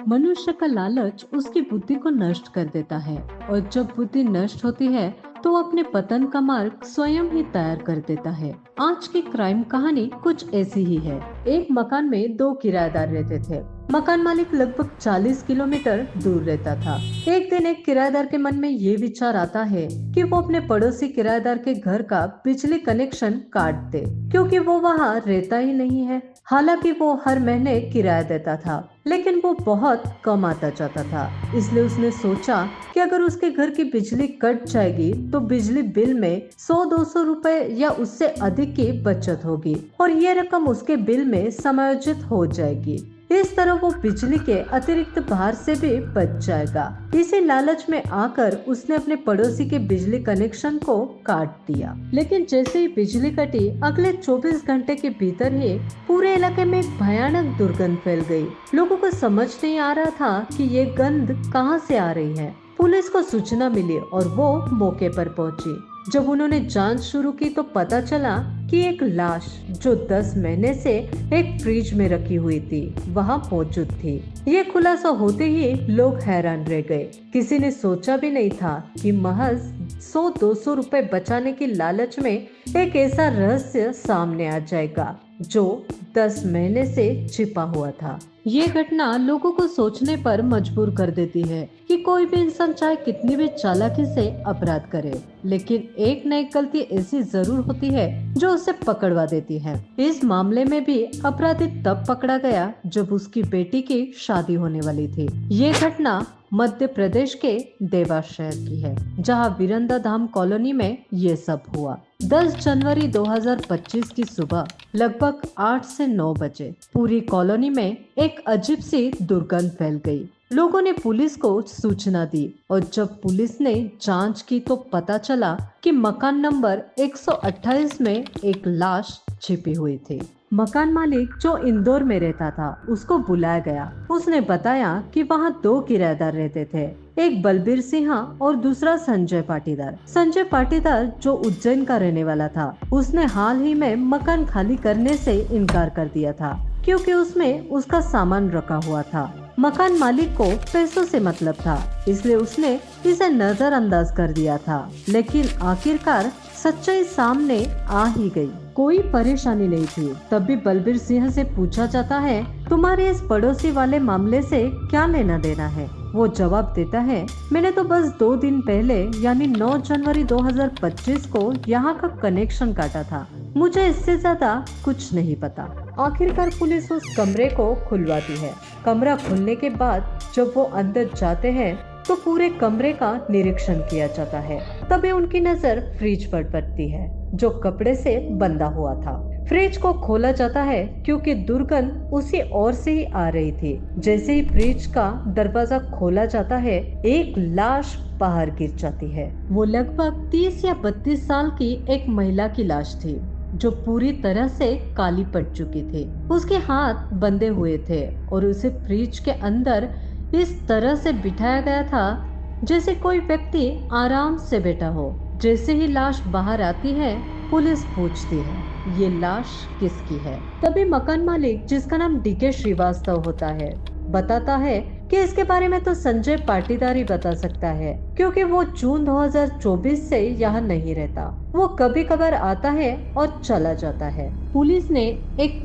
मनुष्य का लालच उसकी बुद्धि को नष्ट कर देता है और जब बुद्धि नष्ट होती है तो वो अपने पतन का मार्ग स्वयं ही तैयार कर देता है। आज की क्राइम कहानी कुछ ऐसी ही है। एक मकान में दो किराएदार रहते थे। मकान मालिक लगभग 40 किलोमीटर दूर रहता था। एक दिन एक किराएदार के मन में ये विचार आता है कि वो अपने पड़ोसी किराएदार के घर का बिजली कनेक्शन काट दे, क्योंकि वो वहाँ रहता ही नहीं है। हालांकि वो हर महीने किराया देता था, लेकिन वो बहुत कम आता जाता था। इसलिए उसने सोचा कि अगर उसके घर की बिजली कट जाएगी तो बिजली बिल में 100-200 रुपए या उससे अधिक की बचत होगी और ये रकम उसके बिल में समायोजित हो जाएगी। इस तरह वो बिजली के अतिरिक्त भार से भी बच जाएगा। इसी लालच में आकर उसने अपने पड़ोसी के बिजली कनेक्शन को काट दिया। लेकिन जैसे ही बिजली कटी, अगले 24 घंटे के भीतर ही पूरे इलाके में एक भयानक दुर्गंध फैल गई। लोगों को समझ नहीं आ रहा था कि ये गंध कहां से आ रही है। पुलिस को सूचना मिली और वो मौके पर पहुंची। जब उन्होंने जांच शुरू की तो पता चला कि एक लाश जो 10 महीने से एक फ्रिज में रखी हुई थी वहां मौजूद थी। ये खुलासा होते ही लोग हैरान रह गए। किसी ने सोचा भी नहीं था कि महज 100-200 रुपए बचाने की लालच में एक ऐसा रहस्य सामने आ जाएगा जो 10 महीने से छिपा हुआ था। ये घटना लोगों को सोचने पर मजबूर कर देती है कि कोई भी इंसान चाहे कितनी भी चालाकी से अपराध करे, लेकिन एक न एक गलती ऐसी जरूर होती है जो उसे पकड़वा देती है। इस मामले में भी अपराधी तब पकड़ा गया जब उसकी बेटी की शादी होने वाली थी। ये घटना मध्य प्रदेश के देवास शहर की है, जहां वीरंदा धाम कॉलोनी में ये सब हुआ। 10 जनवरी 2025 की सुबह लगभग 8 से 9 बजे पूरी कॉलोनी में एक अजीब सी दुर्गंध फैल गई। लोगों ने पुलिस को सूचना दी और जब पुलिस ने जांच की तो पता चला कि मकान नंबर 128 में एक लाश छिपी हुई थी। मकान मालिक जो इंदौर में रहता था उसको बुलाया गया। उसने बताया कि वहाँ 2 किराएदार रहते थे, एक बलबीर सिंह और दूसरा संजय पाटीदार। संजय पाटीदार जो उज्जैन का रहने वाला था, उसने हाल ही में मकान खाली करने से इनकार कर दिया था क्योंकि उसमें उसका सामान रखा हुआ था। मकान मालिक को पैसों से मतलब था, इसलिए उसने इसे नजरअंदाज कर दिया था। लेकिन आखिरकार सच्चाई सामने आ ही गई। कोई परेशानी नहीं थी। तब भी बलबीर सिंह से पूछा जाता है, तुम्हारे इस पड़ोसी वाले मामले से क्या लेना देना है? वो जवाब देता है, मैंने तो बस 2 दिन पहले यानी 9 जनवरी 2025 को यहाँ का कनेक्शन काटा था। मुझे इससे ज्यादा कुछ नहीं पता। आखिरकार पुलिस उस कमरे को खुलवाती है। कमरा खुलने के बाद जब वो अंदर जाते हैं तो पूरे कमरे का निरीक्षण किया जाता है। तभी उनकी नजर फ्रिज पर पड़ती है जो कपड़े से बंधा हुआ था। फ्रिज को खोला जाता है क्योंकि दुर्गंध उसी ओर से ही आ रही थी। जैसे ही फ्रिज का दरवाजा खोला जाता है, एक लाश बाहर गिर जाती है। वो लगभग 30 या 32 साल की एक महिला की लाश थी जो पूरी तरह से काली पड़ चुकी थी। उसके हाथ बंधे हुए थे और उसे फ्रिज के अंदर इस तरह से बिठाया गया था जैसे कोई व्यक्ति आराम से बैठा हो। जैसे ही लाश बाहर आती है, पुलिस पूछती है ये लाश किसकी है। तभी मकान मालिक, जिसका नाम डीके श्रीवास्तव होता है, बताता है कि इसके बारे में तो संजय पाटीदार ही बता सकता है क्योंकि वो जून 2024 से यहाँ नहीं रहता। वो कभी कभार आता है और चला जाता है। पुलिस ने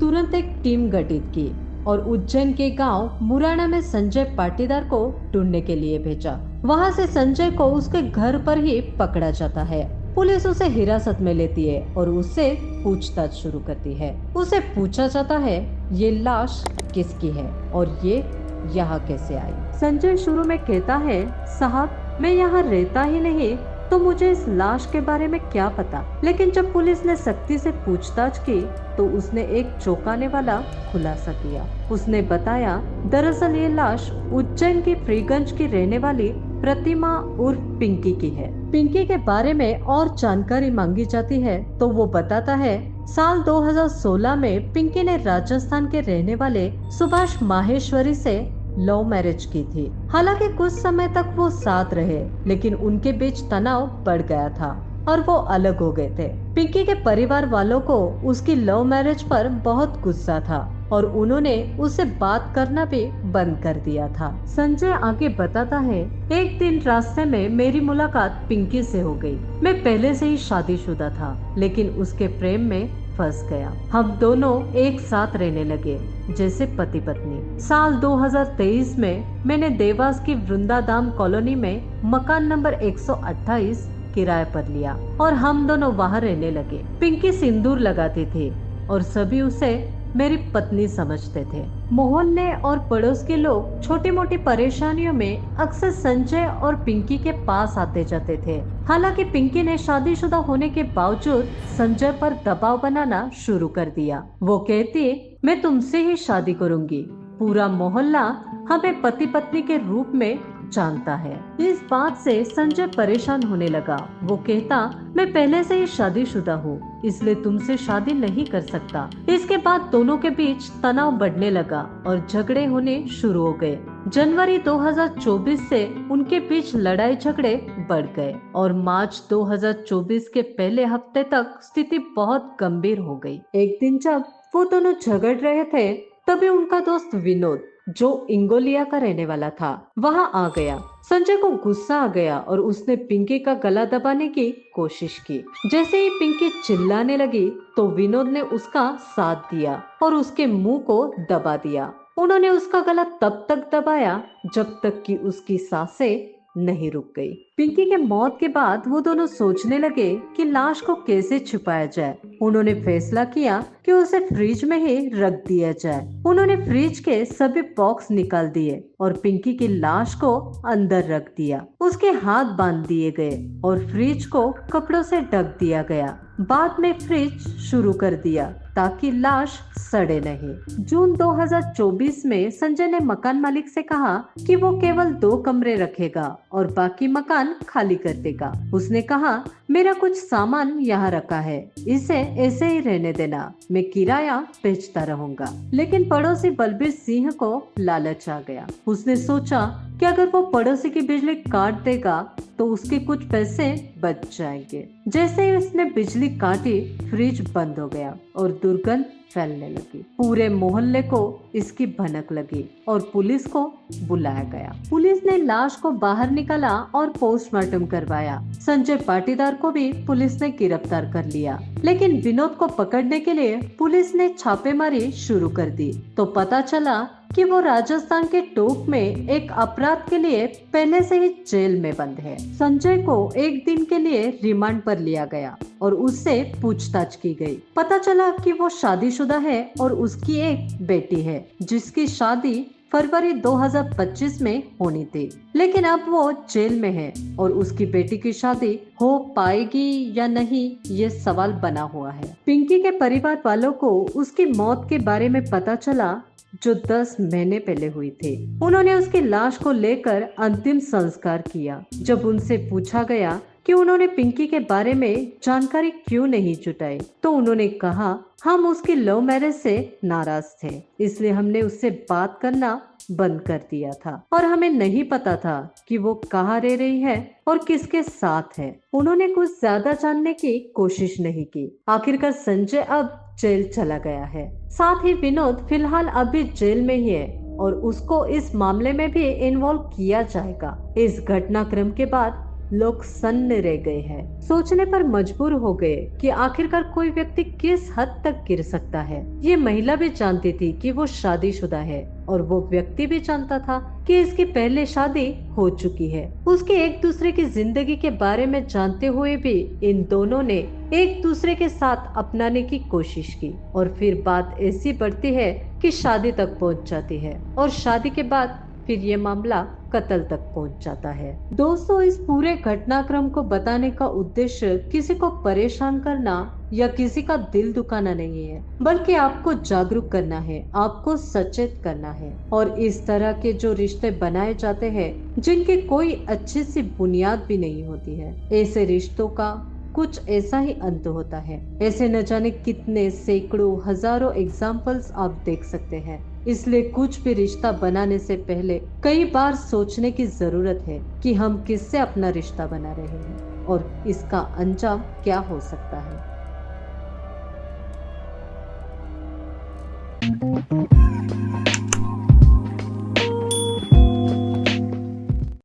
तुरंत एक टीम गठित की और उज्जैन के गांव मुराना में संजय पाटीदार को ढूंढने के लिए भेजा। वहां से संजय को उसके घर पर ही पकड़ा जाता है। पुलिस उसे हिरासत में लेती है और उससे पूछताछ शुरू करती है। उसे पूछा जाता है ये लाश किसकी है और ये यहाँ कैसे आई। संजय शुरू में कहता है, साहब मैं यहाँ रहता ही नहीं तो मुझे इस लाश के बारे में क्या पता। लेकिन जब पुलिस ने सख्ती से पूछताछ की तो उसने एक चौंकाने वाला खुलासा किया। उसने बताया दरअसल ये लाश उज्जैन की फ्रीगंज की रहने वाली प्रतिमा उर्फ पिंकी की है। पिंकी के बारे में और जानकारी मांगी जाती है तो वो बताता है साल 2016 में पिंकी ने राजस्थान के रहने वाले सुभाष माहेश्वरी से लव मैरिज की थी। हालांकि कुछ समय तक वो साथ रहे, लेकिन उनके बीच तनाव बढ़ गया था। और वो अलग हो गए थे। पिंकी के परिवार वालों को उसकी लव मैरिज पर बहुत गुस्सा था और उन्होंने उससे बात करना भी बंद कर दिया था। संजय आगे बताता है, एक दिन रास्ते में मेरी मुलाकात पिंकी से हो गई। मैं पहले से ही शादीशुदा था, लेकिन उसके प्रेम में फंस गया। हम दोनों एक साथ रहने लगे जैसे पति पत्नी। साल 2023 में मैंने देवास की वृंदाधाम कॉलोनी में मकान नंबर 128 किराए पर लिया और हम दोनों वहाँ रहने लगे। पिंकी सिंदूर लगाती थी और सभी उसे मेरी पत्नी समझते थे। मोहल्ले और पड़ोस के लोग छोटी मोटी परेशानियों में अक्सर संजय और पिंकी के पास आते जाते थे। हालांकि पिंकी ने शादीशुदा होने के बावजूद संजय पर दबाव बनाना शुरू कर दिया। वो कहती, मैं तुमसे ही शादी करूंगी। पूरा मोहल्ला हमें पति पत्नी के रूप में जानता है। इस बात से संजय परेशान होने लगा। वो कहता, मैं पहले से ही शादीशुदा हूँ, इसलिए तुमसे शादी नहीं कर सकता। इसके बाद दोनों के बीच तनाव बढ़ने लगा और झगड़े होने शुरू हो गए। जनवरी 2024 से उनके बीच लड़ाई झगड़े बढ़ गए और मार्च 2024 के पहले हफ्ते तक स्थिति बहुत गंभीर हो गई। एक दिन जब वो दोनों झगड़ रहे थे, तभी उनका दोस्त विनोद, जो इंगोलिया का रहने वाला था, वहां आ गया। संजय को गुस्सा आ गया और उसने पिंकी का गला दबाने की कोशिश की। जैसे ही पिंकी चिल्लाने लगी तो विनोद ने उसका साथ दिया और उसके मुंह को दबा दिया। उन्होंने उसका गला तब तक दबाया जब तक कि उसकी सांसें नहीं रुक गई। पिंकी के मौत के बाद वो दोनों सोचने लगे कि लाश को कैसे छुपाया जाए। उन्होंने फैसला किया कि उसे फ्रिज में ही रख दिया जाए। उन्होंने फ्रिज के सभी बॉक्स निकाल दिए और पिंकी की लाश को अंदर रख दिया। उसके हाथ बांध दिए गए और फ्रिज को कपड़ों से ढक दिया गया। बाद में फ्रिज शुरू कर दिया ताकि लाश सड़े नहीं। जून 2024 में संजय ने मकान मालिक से कहा कि वो केवल 2 कमरे रखेगा और बाकी मकान खाली कर देगा। उसने कहा, मेरा कुछ सामान यहाँ रखा है, इसे ऐसे ही रहने देना, मैं किराया बेचता रहूंगा। लेकिन पड़ोसी बलबीर सिंह को लालच आ गया। उसने सोचा कि अगर वो पड़ोसी की बिजली काट देगा तो उसके कुछ पैसे बच जाएंगे। जैसे ही उसने बिजली काटी, फ्रिज बंद हो गया और दुर्गंध फैलने लगी। पूरे मोहल्ले को इसकी भनक लगी और पुलिस को बुलाया गया। पुलिस ने लाश को बाहर निकाला और पोस्टमार्टम करवाया। संजय पाटीदार को भी पुलिस ने गिरफ्तार कर लिया, लेकिन विनोद को पकड़ने के लिए पुलिस ने छापेमारी शुरू कर दी तो पता चला कि वो राजस्थान के टोंक में एक अपराध के लिए पहले से ही जेल में बंद है। संजय को एक दिन के लिए रिमांड पर लिया गया और उससे पूछताछ की गई। पता चला कि वो शादीशुदा है और उसकी एक बेटी है जिसकी शादी फरवरी 2025 में होनी थी, लेकिन अब वो जेल में है और उसकी बेटी की शादी हो पाएगी या नहीं ये सवाल बना हुआ है। पिंकी के परिवार वालों को उसकी मौत के बारे में पता चला जो 10 महीने पहले हुई थी। उन्होंने उसकी लाश को लेकर अंतिम संस्कार किया। जब उनसे पूछा गया कि उन्होंने पिंकी के बारे में जानकारी क्यों नहीं जुटाई, तो उन्होंने कहा, हम उसकी लव मैरिज से नाराज थे, इसलिए हमने उससे बात करना बंद कर दिया था और हमें नहीं पता था कि वो कहाँ रह रही है और किसके साथ है। उन्होंने कुछ ज्यादा जानने की कोशिश नहीं की। आखिरकार संजय अब जेल चला गया है। साथ ही विनोद फिलहाल अभी जेल में ही है और उसको इस मामले में भी इन्वॉल्व किया जाएगा। इस घटनाक्रम के बाद लोग सन्न रह गए हैं, सोचने पर मजबूर हो गए कि आखिरकार कोई व्यक्ति किस हद तक गिर सकता है। ये महिला भी जानती थी कि वो शादीशुदा है और वो व्यक्ति भी जानता था कि इसकी पहले शादी हो चुकी है। उसके एक दूसरे की जिंदगी के बारे में जानते हुए भी इन दोनों ने एक दूसरे के साथ अपनाने की कोशिश की और फिर बात ऐसी बढ़ती है कि शादी तक पहुंच जाती है और शादी के बाद फिर ये मामला कत्ल तक पहुंच जाता है। दोस्तों, इस पूरे घटनाक्रम को बताने का उद्देश्य किसी को परेशान करना या किसी का दिल दुखाना नहीं है, बल्कि आपको जागरूक करना है, आपको सचेत करना है। और इस तरह के जो रिश्ते बनाए जाते हैं जिनकी कोई अच्छी सी बुनियाद भी नहीं होती है, ऐसे रिश्तों का कुछ ऐसा ही अंत होता है। ऐसे न जाने कितने सैकड़ों हजारों एग्जाम्पल्स आप देख सकते हैं। इसलिए कुछ भी रिश्ता बनाने से पहले कई बार सोचने की जरूरत है कि हम किससे अपना रिश्ता बना रहे हैं। और इसका अंजाम क्या हो सकता है।